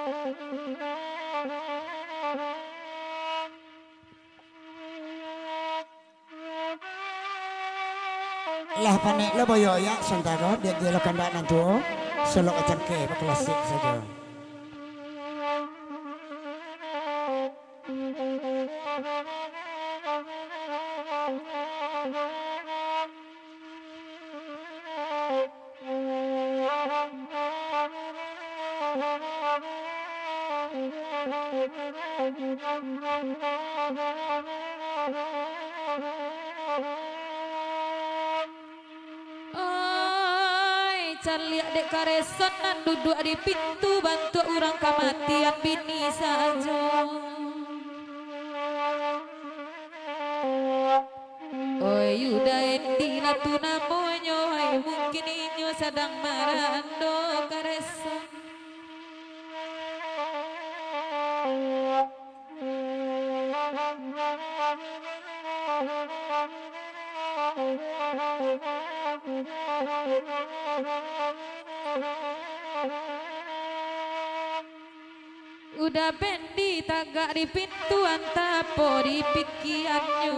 Lah panek lo boyo ya santaro dia lo kandanan tuh solo kecangke klasik saja. Lihat dek kareson nan duduk di pintu bantu orang kematian bini saja. Oi yuda endi latu namonyo hai mungkin inyo sedang marando kareson. Udah bendi tagak di pintu antapo di pikirannya.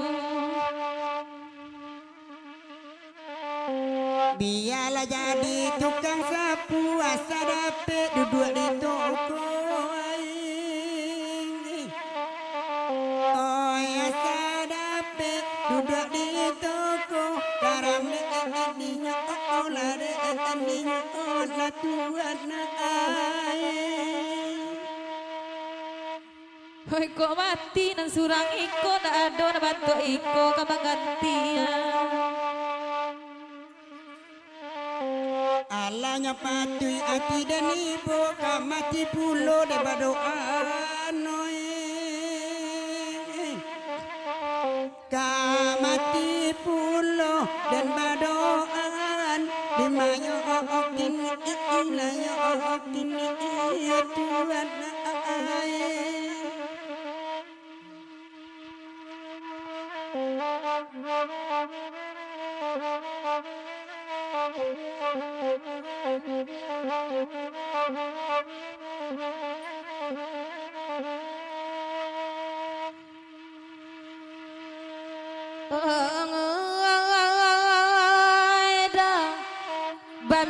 Biarlah jadi tukang sapu asal dapet duduk di toko. Oh asal dapet duduk di toko. Karam ninya oh lare ninya oh la tuan Hoi kok mati nang surang iko nak ado na bantu iko kamang gantian. Alanya patui ati dan ibu kamati pulo de badoan kamati pulo dan badoan di mayo okin ilayo okin iya tuan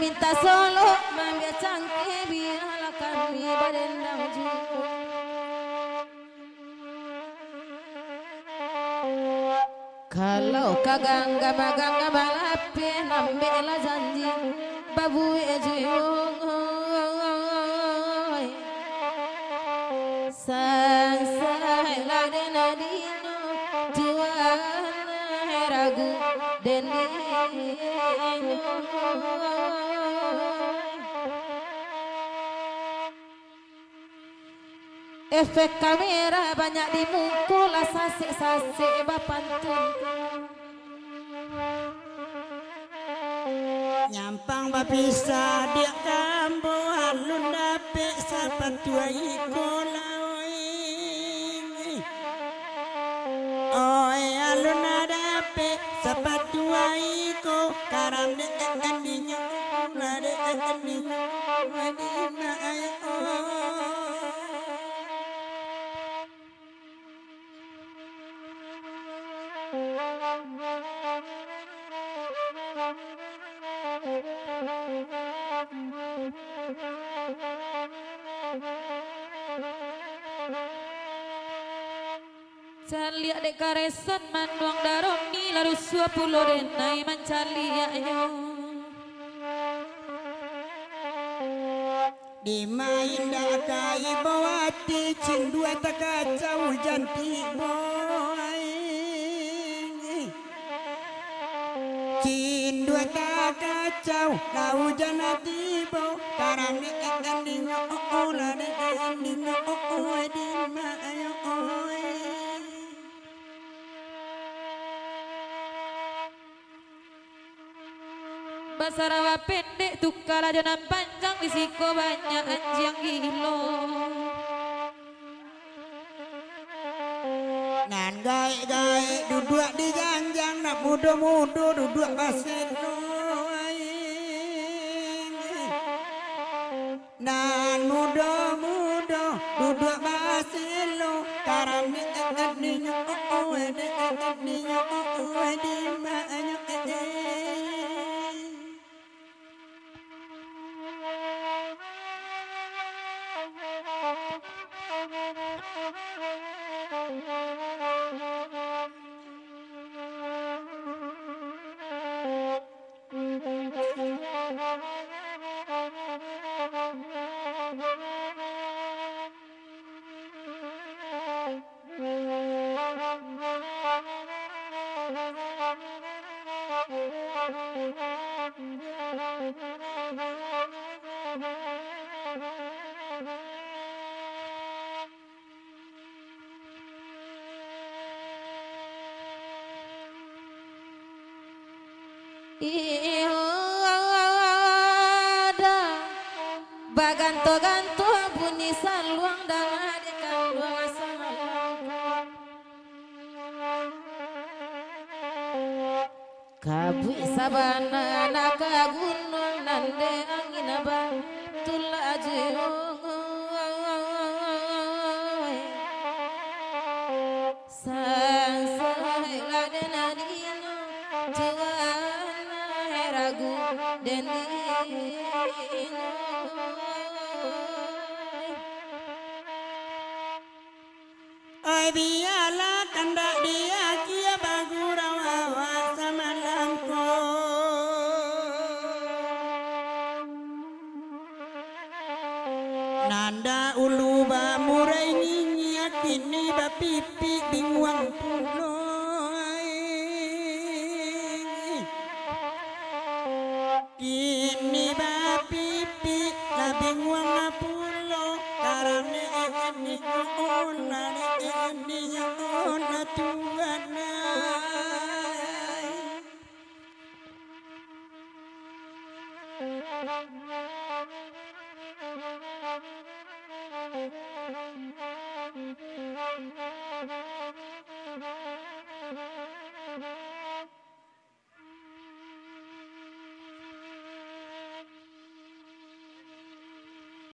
Minta solo mambia cangke biarlah kami berendam jiwa. Kalau kagangga bagangga balape nambela janji babu ejuyo sang sai lade nadino tuan ragu deni efek kamera banyak dimukul sasik-sasik bapantun nyampang bapisa dia kambo alun dapet sapatu iko laoi oi alun dapet sapatu iko karam de endinya lade endinya wadina ayo Cali adek kareson manuang daroni lalu suapulo denai mancali ayo di main dah kai bawati cindua tak kacau janti boy cindua tak kacau lau janati bo karang ni ending oh la de ending oh di ma ayo Basarawa pendek tukar ajanan panjang risiko banyak anjing gilo nan gai duduk di janjang nak mudo duduk baseno nan mudo duduk baselo karam ni ni oh ni oh di banyak Iada baganto-ganto bunyi saluang dan adekan dua samalang kabui sabana naka gunung nande angin abang tulaju sang sai laden adino jiwana ragu deni ai biarlah kandak dia kia bagurawa samalangko nanda ulu ba murai nyinya kini ba pipi bingwang puloi kini ba pipi la bingwang pulo karane ni ona ni ona tuana